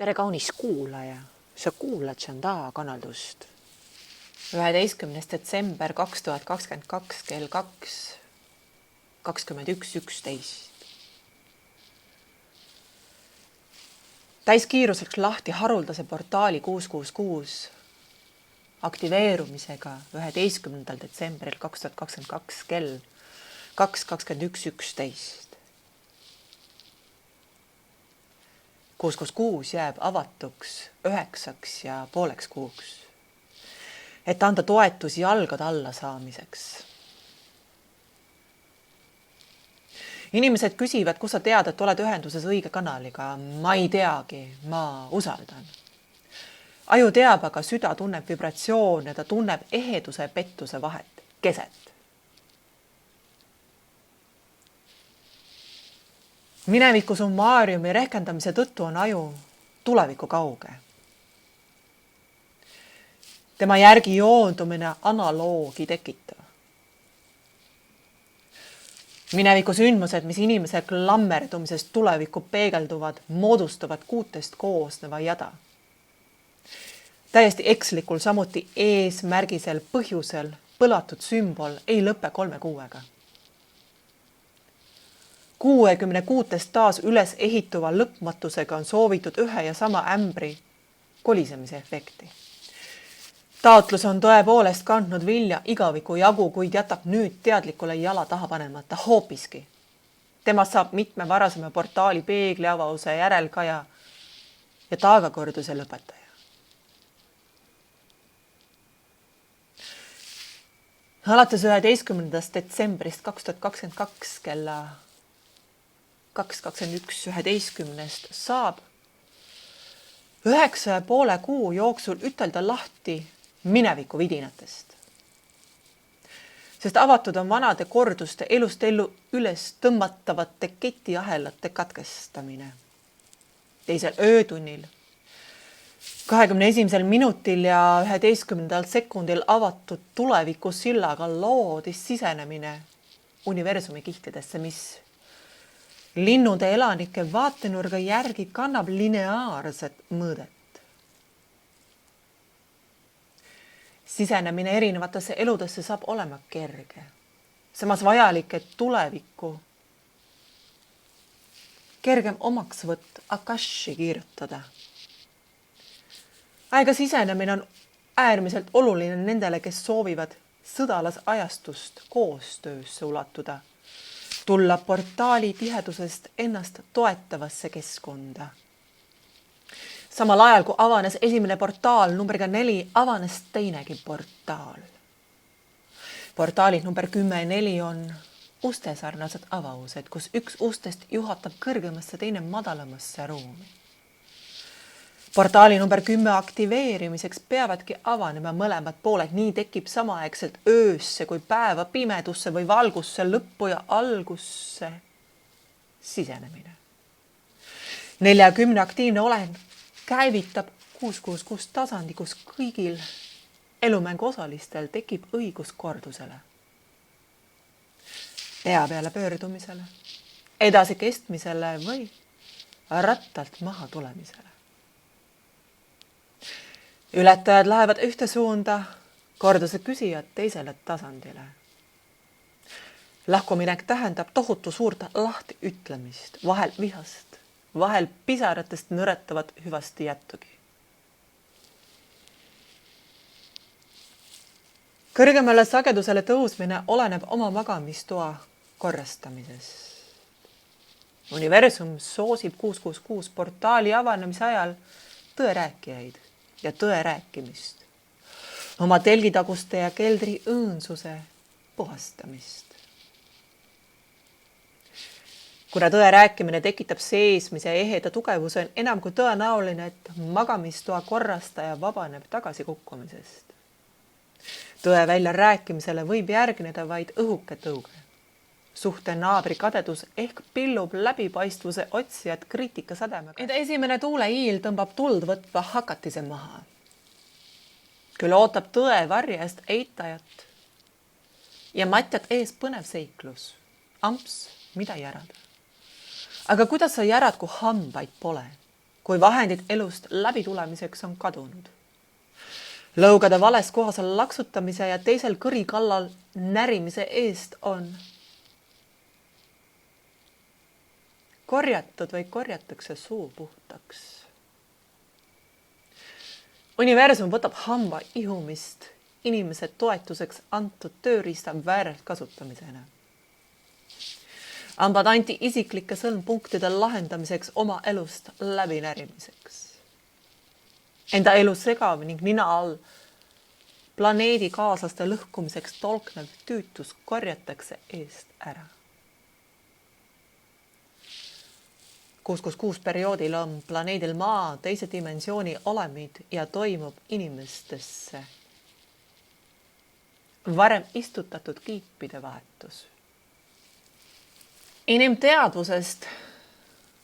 Tere kaunis kuulaja, sa kuulad Chandaa kanaldust. 11. detsember 2022 kell 2:21:11. Täiskiiruseks lahti haruldase portaali 666 aktiveerumisega 11. detsembril 2022 kell 2:21:11. 666 jääb avatuks 9,5 kuuks, et anda toetus jalgade alla saamiseks. Inimesed küsivad, kus sa tead, et oled ühenduses õige kanaliga. Ma ei teagi, ma usaldan. Aju teab, aga süda tunneb vibratsioone, ta tunneb eheduse ja pettuse vahet, keset. Mineviku summaariumi rehkendamise tõttu on aju tuleviku kauge. Tema järgi joondumine analoogi tekitab. Mineviku sündmused, mis inimese klammerdumisest tulevikku peegelduvad, moodustavad 6 koosneva jada. Täiesti ekslikul, samuti eesmärgisel põhjusel põlatud sümbol ei lõpe 3 kuuega. 66 taas üles ehituva lõpmatusega on soovitud ühe ja sama ämbri kolisemise efekti. Taotlus on tõepoolest kandnud vilja igaviku jagu, kuid jätab nüüd teadlikule jala taha panemata hoopiski. Temast saab mitme varasema portaali peegliavause järelkaja ja taagakorduse lõpetaja. Alates 11. detsembrist 2022 kella 2:21:11 saab 9,5 kuu jooksul ütelda lahti mineviku vidinatest. Sest avatud on vanade korduste elust ellu üles tõmmatavate ketiahelate katkestamine. Teisel öötunnil, 21. minutil ja 11. sekundil avatud tuleviku sillaga loodis sisenemine universumi kihtidesse, mis linnude elanike vaatenurga järgi kannab lineaarset mõõdet. Sisenemine erinevatesse eludesse saab olema kerge, samas vajalik, et tulevikku kergem omaks võtt akashi kirjutada. Aega sisenemine on äärmiselt oluline nendele, kes soovivad sõdalas ajastust koostöösse ulatuda, tulla portaali tihedusest ennast toetavasse keskkonda. Samal ajal, kui avanes esimene portaal numbriga 4, avanes teinegi portaal. Portaalid number 10 ja 4 on ustesarnased avaused, kus üks ustest juhatab kõrgemasse, teine madalamasse ruumi. Portaali number 10 aktiveerimiseks peavadki avanema mõlemad pooled, nii tekib samaaegselt öösse kui päeva pimedusse või valgusse lõppu ja algusse sisenemine. 40 aktiivne olend käivitab 666 tasandi, kus kõigil elumängu osalistel tekib õigus kordusele. Pea peale pöördumisele, edasi kestmisele või rattalt maha tulemisele. Ületajad lähevad ühte suunda, korduse küsijad teisele tasandile. Lahkuminek tähendab tohutu suurt lahti ütlemist, vahel vihast, vahel pisaratest nõretavat hüvasti jättugi. Kõrgemale sagedusele tõusmine oleneb oma magamistoa korrastamisest. Universum soosib 666 portaali avanemise ajal tõerääkijaid ja tõe rääkimist, oma telgitaguste ja keldri õõnsuse puhastamist. Kuna tõe rääkimine tekitab seesmise ja eheda tugevuse, on enam kui tõenäoline, et magamistoa korrastaja vabaneb tagasikukkumisest. Tõe välja rääkimisele võib järgneda vaid õhuke tõuge. Suhte naabri kadedus ehk pillub läbipaistvuse otsijad kriitikasademega. Ent esimene tuuleiil tõmbab tuld võtva hakatise maha. Küll ootab tõe varjast eitajat ja matjat ees põnev seiklus. Amps, mida järada? Aga kuidas sa järad, kui hambaid pole? kui vahendid elust läbitulemiseks on kadunud. Lõugade vales kohas laksutamise ja teisel kõri kallal närimise eest on korjatud või korjatakse suu puhtaks. Universum võtab hamba ihumist inimese toetuseks antud tööriista väärkasutamisena. Hambad anti isiklike sõlmpunktide lahendamiseks oma elust läbinärimiseks. Enda elu segav ning nina all planeedi kaaslaste lõhkumiseks tolknev tüütus korjatakse eest ära. 666 perioodil on planeedil Maa teise dimensiooni olemid ja toimub inimestesse varem istutatud kiipide vahetus. Inimteadvusest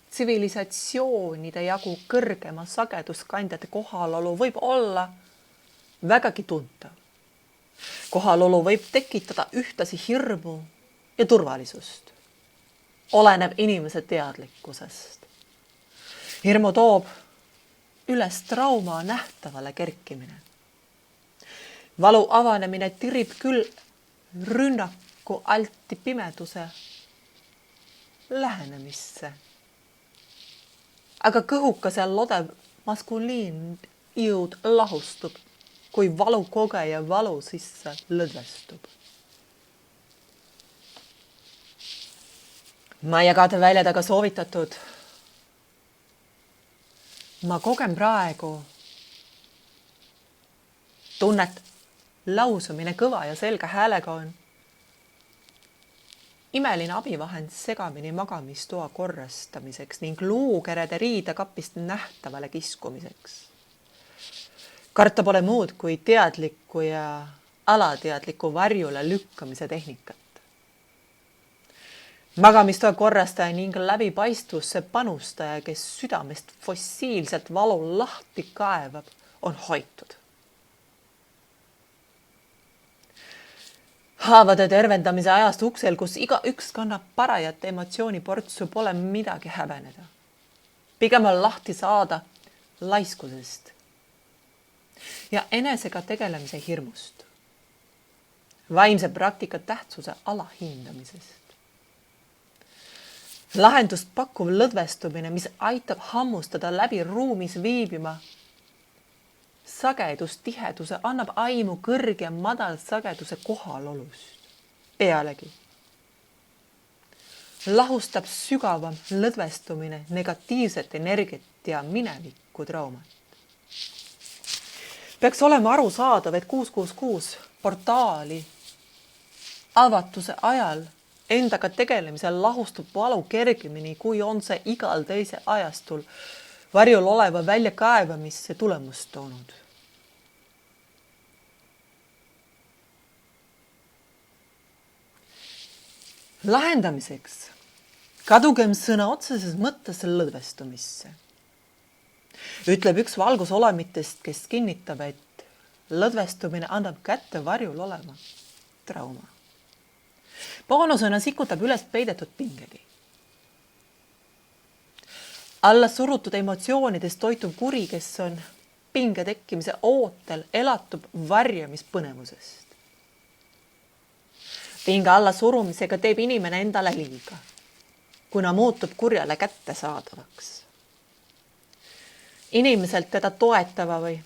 tsivilisatsioonide jagu kõrgema sageduskandjate kohalolu võib olla vägagi tuntav. Kohalolu võib tekitada ühtlasi hirmu ja turvalisust. Oleneb inimese teadlikkusest. Hirmu toob üles trauma nähtavale kerkimine. Valu avanemine tirib küll rünnaku alti pimeduse lähenemisse. Aga kõhukase lodev maskuliin jõud lahustub, kui valu kogeja valu sisse lõdvestub. Ma jagada väljadaga soovitatud. Ma kogen praegu tunnet lausumine kõva ja selge häälega on imeline abivahend segamini magamistoa korrastamiseks ning luukerede riidekapist nähtavale kiskumiseks. Karta pole muud kui teadliku ja alateadliku varjule lükkamise tehnikat. Magamistoa korrastaja ning läbipaistusse panustaja, kes südamest fossiilselt valu lahti kaevab, on hoitud. Haavade tervendamise ajast uksel, kus iga üks kannab parajat emotsiooniportsu, pole midagi häbeneda. Pigem on lahti saada laiskusest ja enesega tegelemise hirmust. Vaimse praktika tähtsuse alahindamisest. Lahendust pakkuv lõdvestumine, mis aitab hammustada läbi ruumis viibima sagedustiheduse, annab aimu kõrge ja madal sageduse kohalolust. Pealegi lahustab sügavam lõdvestumine negatiivset energiat ja mineviku traumat. Peaks olema aru saadav, et 666 portaali avatuse ajal endaga tegelemisel lahustub valu kergemini, kui on see igal teise ajastul varjul oleva väljakaevamisse tulemust toonud. Lahendamiseks kadugem sõna otseses mõttes lõdvestumisse. Ütleb üks valgusolemitest, kes kinnitab, et lõdvestumine annab kätte varjul olema trauma. Boonusena sikutab üles peidetud pingedi. Alla surutud emotsioonidest toituv kuri, kes on pinge tekkimise ootel, elatub varjamispõnevusest. Pinge alla surumisega teeb inimene endale liiga, kuna muutub kurjale kättesaadavaks. Inimeselt teda toetava või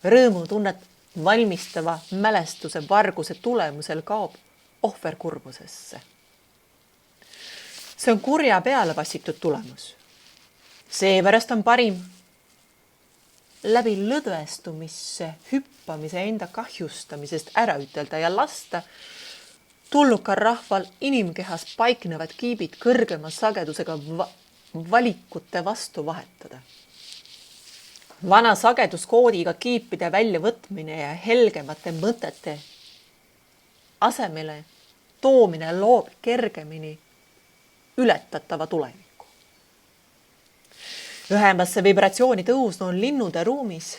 rõõmutunnet valmistava mälestuse varguse tulemusel kaob ohver kurbusesse. See on kurja peale passitud tulemus. Seepärast on parim läbi lõdvestumisse hüppamise enda kahjustamisest ära ütelda ja lasta tulnuka rahval inimkehas paiknevad kiibid kõrgema sagedusega valikute vastu vahetada. Vana sageduskoodiga kiipide väljavõtmine ja helgemate mõtete asemele toomine loob kergemini ületatava tuleviku. Ühemasse vibratsiooni tõusnu on linnude ruumis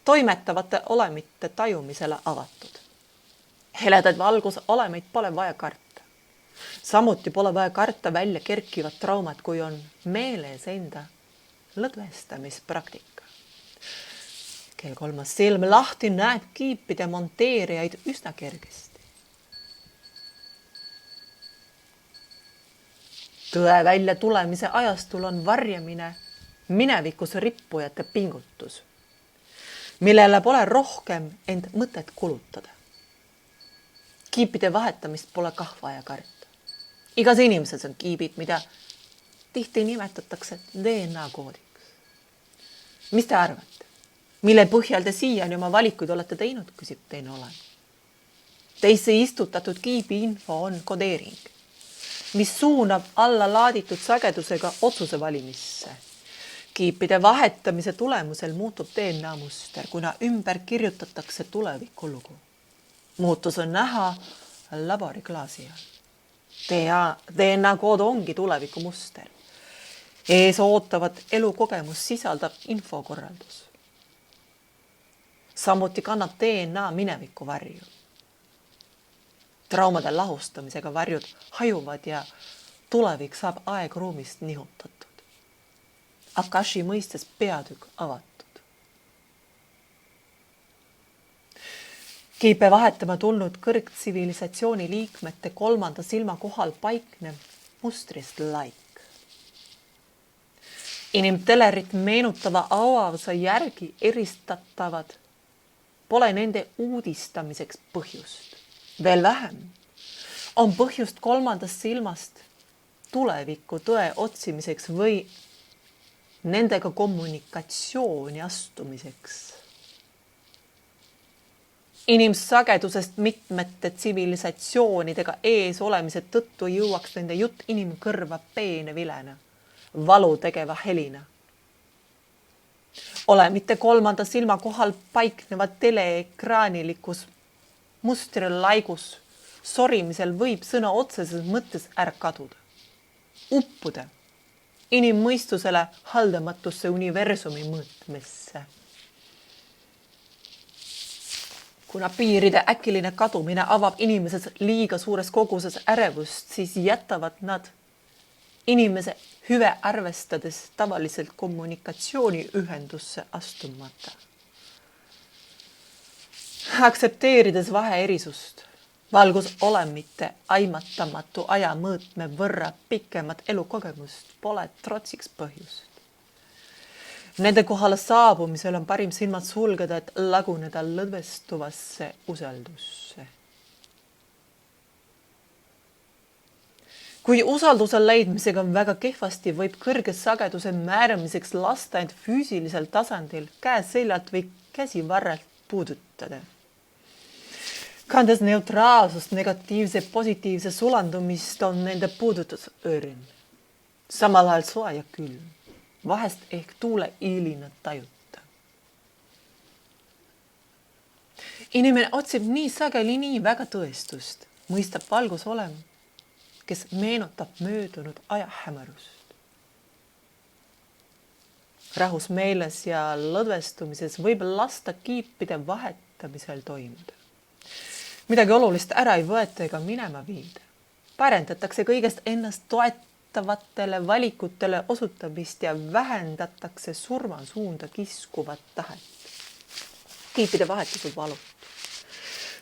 toimetavate olemite tajumisele avatud. Heledaid valgusolemeid pole vaja karta. Samuti pole vaja karta välja kerkivat traumat, kui on meeles enda lõdvestamispraktika. Kel kolmas silm lahti näeb kiipide monteerijaid üsna kergesti. Tõe välja tulemise ajastul on varjamine minevikus rippujate pingutus, millele pole rohkem end mõtet kulutada. Kiipide vahetamist pole kah vaja karta. Igas inimeses on kiibid, mida tihti nimetatakse DNA-koodiks. Mis te arvate? Mille põhjal te siiani oma valikuid olete teinud, küsib teine olend. Teisse istutatud kiibi info on kodeering, mis suunab alla laaditud sagedusega otsuse valimisse. Kiipide vahetamise tulemusel muutub DNA muster, kuna ümber kirjutatakse tulevikulugu. Muutus on näha laboriklaasi all. DNA-kood ongi tuleviku muster. Ees ootavat elukogemus sisaldab infokorraldus. Samuti kannab DNA mineviku varju. Traumade lahustamisega varjud hajuvad ja tulevik saab aegruumist nihutatud. Akashi mõistes peatükk avatud. Kiipe vahetama tulnud kõrgtsivilisatsiooni liikmete kolmanda silma kohal paiknev mustrist laik. Inimtelerit meenutava avavuse järgi eristatavad pole nende uudistamiseks põhjust. Veel vähem on põhjust kolmandast silmast tuleviku tõe otsimiseks või nendega kommunikatsiooni astumiseks. Inimsagedusest mitmete tsivilisatsioonidega ees olemise tõttu jõuaks nende jutt inimkõrva peene vilena, valu tegeva helina. Ole mitte kolmanda silma kohal paikneva teleekraanilikus mustrilaigus sorimisel võib sõna otseses mõttes ära kaduda. Uppuda inimmõistusele haldamatusse universumi mõõtmesse. Kuna piiride äkiline kadumine avab inimeses liiga suures koguses ärevust, siis jätavad nad inimese hüve arvestades tavaliselt kommunikatsiooniühendusse astumata. Aktsepteerides vaheerisust, valgus olemite aimatamatu aja mõõtme võrra pikemat elukogemust pole trotsiks põhjust. Nende kohale saabumisel on parim silmad sulgeda, et laguneda lõdvestuvasse usaldusse. Kui usalduse leidmisega on väga kehvasti, võib kõrge sageduse määramiseks lasta end füüsilisel tasandil käe-seljalt või käsivarrelt puudutada. Kandes neutraalsust, negatiivse, positiivse sulandumist on nende puudutus õrn. Samal ajal soe ja külm. Vahest ehk tuule iilina tajuta. Inimene otsib nii sageli nii väga tõestust, mõistab valgus olema, kes meenutab möödunud aja hämarust. Rahus meeles ja lõdvestumises võib lasta kiipide vahetamisel toimuda. Midagi olulist ära ei võeta ega minema viida. Parendatakse kõigest ennast toetavatele valikutele osutamist ja vähendatakse surmasuunda kiskuvat tahet. Kiipide vahetusel valut,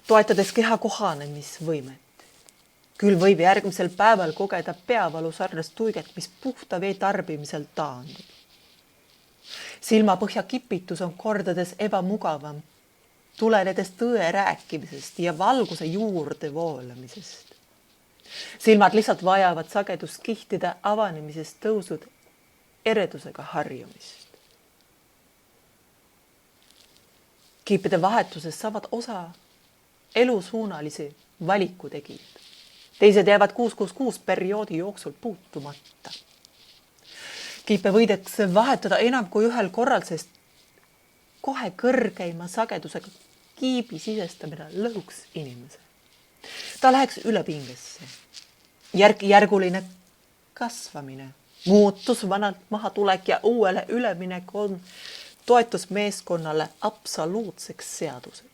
toetades keha kohanemisvõimet. Küll võib järgmisel päeval kogeda peavalu sarnast tuiget, mis puhta vee tarbimisel taandub. Silmapõhja kipitus on kordades ebamugavam, tulenedes tõe rääkimisest ja valguse juurde voolamisest. Silmad lihtsalt vajavad sageduskihtide avanemisest tõusud eredusega harjumist. Kiipide vahetuses saavad osa elusuunalisi valikutegijad. Teised jäävad 666 perioodi jooksul puutumata. Kiipe võidakse vahetada enam kui ühel korral, sest kohe kõrgeima sagedusega kiibi sisestamine lõhuks inimese. Ta läheks üle pingesse. Järguline kasvamine, muutus, vanalt mahatulek ja uuele üleminek on toetusmeeskonnale absoluutseks seaduseks.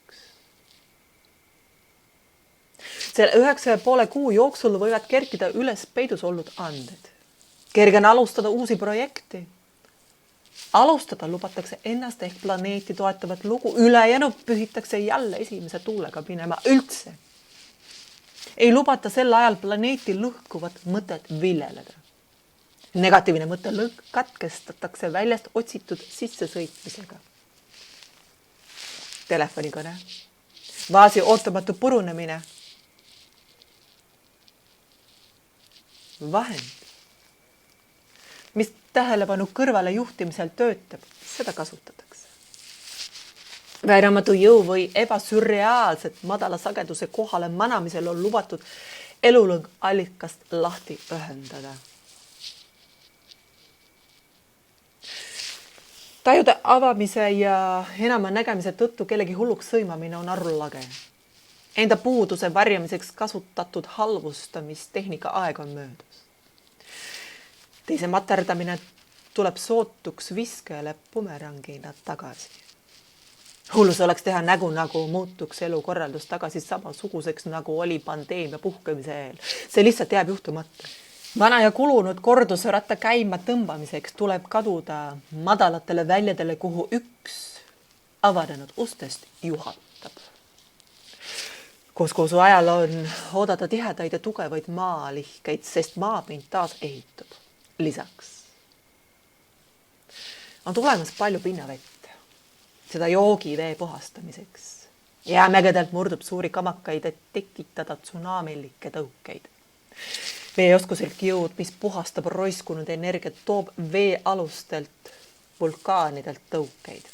Selle 9,5 kuu jooksul võivad kerkida üles peidus olnud anded. Kergen alustada uusi projekti. Alustada lubatakse ennast ehk planeeti toetavat lugu, ülejäänud pühitakse jälle esimese tuulega minema üldse. Ei lubata sel ajal planeeti lõhkuvat mõtet viljeleda. Negatiivne mõte katkestatakse väljast otsitud sissesõitmisega. Telefonikõne, vaasi ootamatu purunemine. Vahend, mis tähelepanu kõrvale juhtimisel töötab, seda kasutatakse. Vääramatu jõu või ebasürreaalset madala sageduse kohale manamisel on lubatud elulõng allikast lahti ühendada. Tajude avamise ja enama nägemise tõttu kellegi hulluks sõimamine on arulage. Enda puuduse varjamiseks kasutatud halvustamistehnika aeg on möödus. Teise materdamine tuleb sootuks viskajale bumerangina tagasi. Hullus oleks teha nägu, nagu muutuks elukorraldus tagasi samasuguseks, nagu oli pandeemia puhkemise eel. See lihtsalt jääb juhtumata. Vana ja kulunud kordusratta käima tõmbamiseks tuleb kaduda madalatele väljadele, kuhu üks avanenud ustest juhatab. Kooskoosu ajal on oodata tihedaid ja tugevaid maalihkeid, sest maapind taas ehitub. Lisaks on tulemas palju pinnavett, seda joogivee puhastamiseks. Jäämägedelt murdub suuri kamakaid, et tekitada tsunamilikke tõukeid. Veeoskuselt jõud, mis puhastab roiskunud energiat, toob veealustelt vulkaanidelt tõukeid.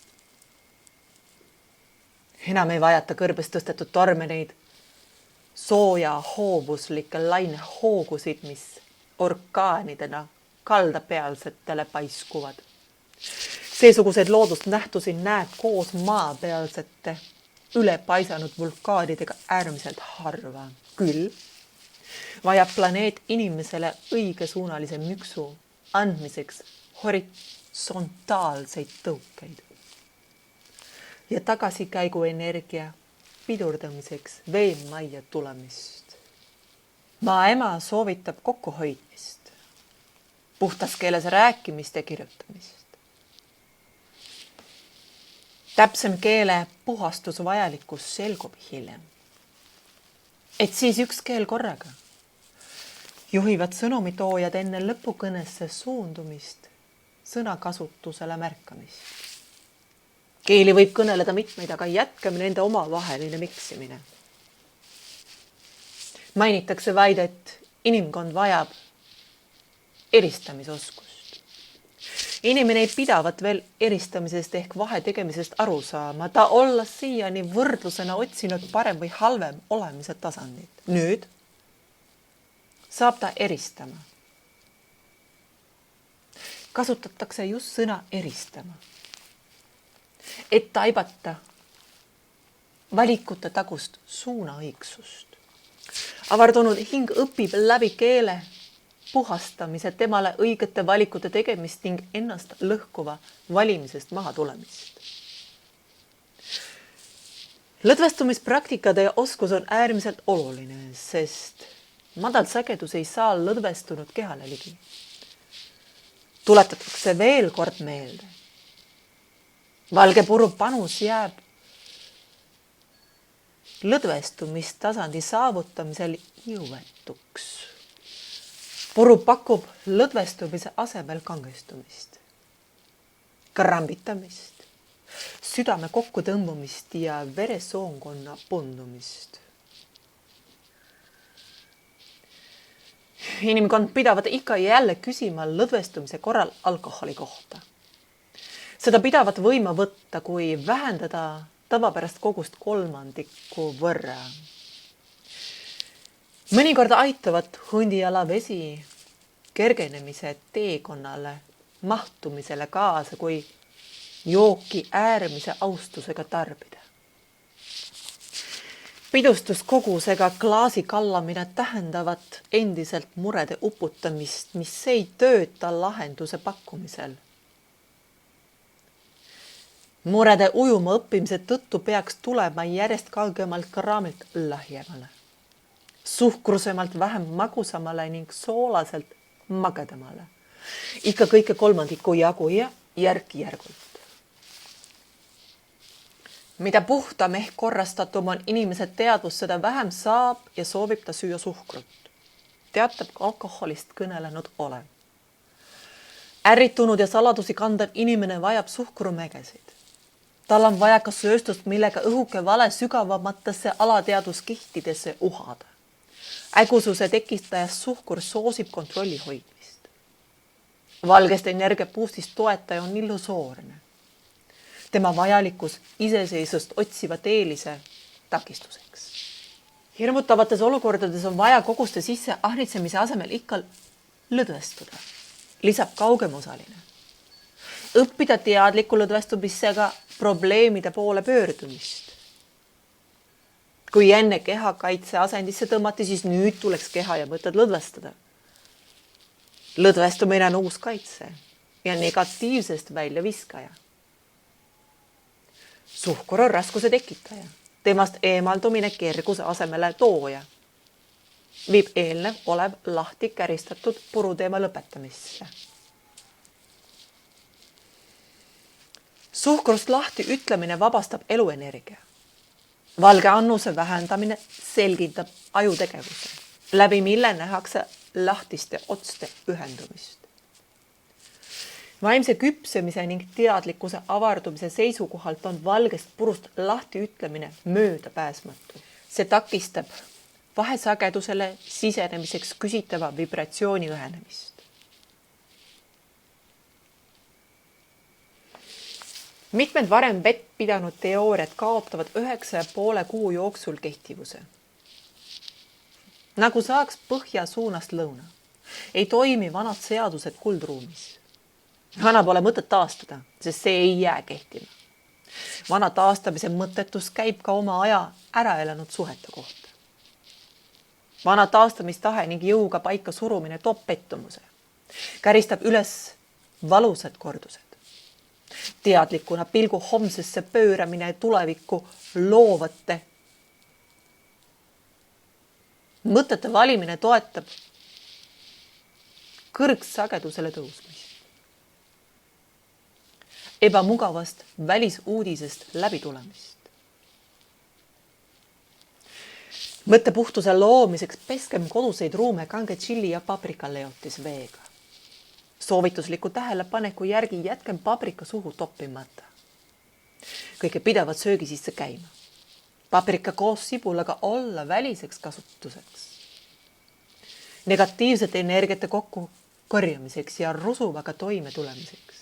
Enam ei vajata kõrbest tõstetud tormeneid, sooja hoovuslikke lainehoogusid, mis orkaanidena kaldapealsetele paiskuvad. Seesugused loodusnähtusi näeb koos maapealsete ülepaisanud vulkaanidega äärmiselt harva. Küll vajab planeet inimesele õigesuunalise müksu andmiseks horisontaalseid tõukeid ja tagasikäigu energia pidurdamiseks veemajja tulemist. Maaema soovitab kokkuhoidmist, puhtas keeles rääkimist ja kirjutamist. Täpsem keele puhastus vajalikkus selgub hiljem. Et siis üks keel korraga. Juhivad sõnomitoojad enne lõpukõnesse suundumist, sõnakasutusele märkamist. Keeli võib kõneleda mitmeid, aga jätkame nende omavaheline miksimine. Mainitakse vaid, et inimkond vajab eristamisoskust. Inimene ei pidavat veel eristamisest ehk vahe tegemisest aru saama, ta olla siiani võrdlusena otsinud parem või halvem olemise tasandit. Nüüd saab ta eristama. Kasutatakse just sõna eristama, et taibata valikute tagust suunaõigsust. Avardunud hing õpib läbi keele puhastamise temale õigete valikute tegemist ning ennast lõhkuva valimisest maha tulemist. Lõdvestumispraktikade oskus on äärmiselt oluline, sest madal sagedus ei saa lõdvestunud kehale ligi. Tuletatakse veel kord meelde. Valge puru panus jääb lõdvestumistasandi saavutamisel jõuetuks. Puru pakub lõdvestumise asemel kangestumist, krambitamist, südame kokkutõmbumist ja veresoonkonna pundumist. Inimkond pidavad ikka jälle küsima lõdvestumise korral alkoholi kohta. Seda pidavat võima võtta, kui vähendada tavapärast kogust 3 võrra. Mõnikord aitavad hundijala vesi kergenemise teekonnale mahtumisele kaasa, kui jooki äärmise austusega tarbida. Pidustuskogusega klaasi kallamine tähendavad endiselt murede uputamist, mis ei tööta lahenduse pakkumisel. Murede ujuma õppimise tõttu peaks tulema järjest kaugemalt kraamilt lahjemale, suhkrusemalt vähem magusamale ning soolaselt magedamale. Ikka kõike 3 jagu ja järk-järgult. Mida puhtam ehk korrastatum on inimese teadvus, seda vähem saab ja soovib ta süüa suhkrut, teatab alkoholist kõnelenud olev. Ärritunud ja saladusi kandev inimene vajab suhkrumägesid. Tal on vaja ka sööstust, millega õhuke vale sügavamatesse alateaduskihtidesse uhada. Ägususe tekitajas suhkur soosib kontrolli hoidmist. Valgest energiapuustist toetaja on illusoorne. Tema vajalikkus iseseisvust otsivat eelise takistuseks. Hirmutavates olukordades on vaja koguste sisse ahnitsemise asemel ikka lõdvestuda, lisab kaugem osaline. Õppida teadliku lõdvestumisega probleemide poole pöördumist. Kui enne kehakaitse asendisse tõmmati, siis nüüd tuleks keha ja mõtted lõdvestada. Lõdvestumine on uus kaitse ja negatiivsest välja viskaja. Suhkur on raskuse tekitaja, temast eemaldumine kerguse asemele tooja. Viib eelnev olev lahti käristatud puruteema lõpetamisse. Suhkrust lahti ütlemine vabastab eluenergia. Valge annuse vähendamine selgitab ajutegevuse, läbi mille nähakse lahtiste otste ühendumist. Vaimse küpsemise ning teadlikkuse avardumise seisukohalt on valgest purust lahti ütlemine möödapääsmatu. See takistab vahesagedusele sisenemiseks küsitava vibratsiooni ühenemist. Mitmed varem vett pidanud teooriad kaotavad 9,5 kuu jooksul kehtivuse. Nagu saaks põhja suunast lõuna, ei toimi vanad seadused kuldruumis. Vana pole mõtet taastada, sest see ei jää kehtima. Vana taastamise mõttetus käib ka oma aja ära elanud suhete kohta. Vana taastamistahe ning jõuga paika surumine toob pettumuse. Käristab üles valusad kordused. Teadlikuna pilgu homsesse pööramine tulevikku loovate mõtete valimine toetab kõrgsagedusele tõusmist. Ebamugavast välisuudisest läbitulemist. Mõttepuhtuse loomiseks peskem koduseid ruume kange tšilli ja paprikaleotis veega. Soovitusliku tähelepaneku järgi jätkem paprika suhu toppimata. Kõige pidevad söögi sisse käima. Paprika koos sibulaga olla väliseks kasutuseks. Negatiivsete energiate kokku korjamiseks ja rusuvaga toime tulemiseks.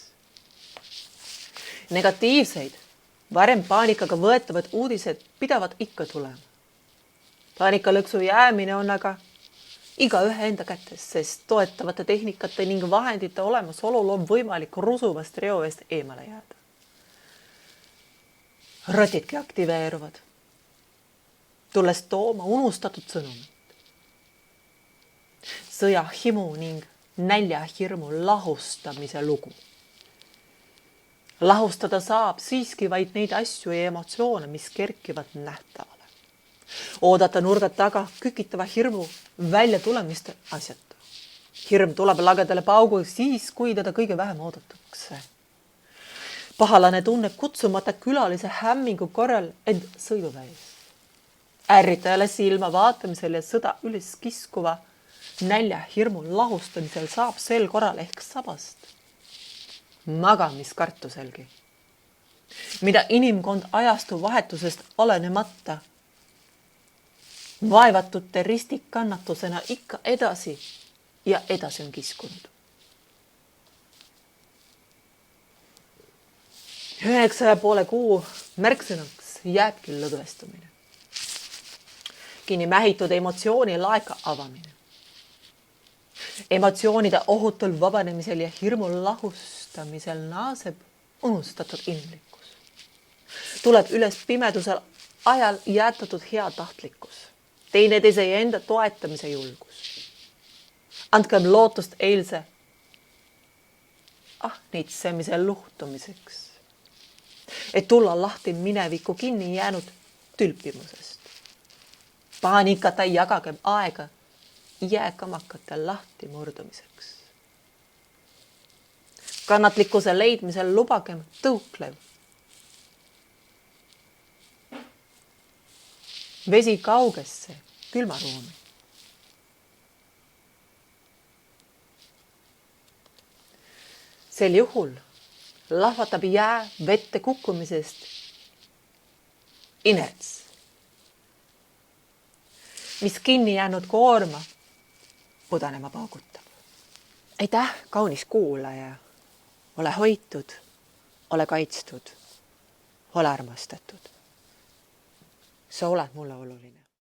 Negatiivseid, varem paanikaga võetavad uudised pidavad ikka tulema. Paanikalõksu jäämine on aga igaühe enda kätes, sest toetavate tehnikate ning vahendite olemasolul on võimalik rusuvast reoest eemale jääda. Rotidki aktiveeruvad, tulles tooma unustatud sõnumit. Sõjahimu ning näljahirmu lahustamise lugu. Lahustada saab siiski vaid neid asju ja emotsioone, mis kerkivad nähtavale. Oodata nurga taga kükitava hirmu välja tulemist asjata. Hirm tuleb lagedale paugu siis, kui teda kõige vähem oodatakse. Pahalane tunneb kutsumata külalise hämmingu korral end sõiduväes. Ärritajale silma vaatamisel ja sõda üles kiskuva näljahirmu lahustamisel saab sel korral ehk sabast. Magamiskartuselgi, mida inimkond ajastu vahetusest olenemata vaevatute ristikkannatusena ikka edasi ja edasi on kiskunud. 9,5 kuu märksõnaks jääbki lõdvestumine. Kinni mähitud emotsiooni laeka avamine. Emotsioonide ohutul vabanemisel ja hirmu lahustamisel naaseb unustatud inimlikkus. Tuleb üles pimedusel ajal jäetatud hea tahtlikkus, teineteise ja enda toetamise julgus. Andkem lootust eilse ahnitsemise luhtumiseks, et tulla lahti mineviku kinni jäänud tülpimusest. Paanikata jagagem aega jääkamakate lahti murdumiseks. kannatlikkuse leidmisel lubagem tõuklev. Vesi kaugesse külmaruumi. Sel juhul lahvatab jää vette kukkumisest inerts, mis kinni jäänud koorma pudanema paugutab. Aitäh, kaunis kuulaja! Ole hoitud, ole kaitstud, ole armastatud. Sa oled mulle oluline.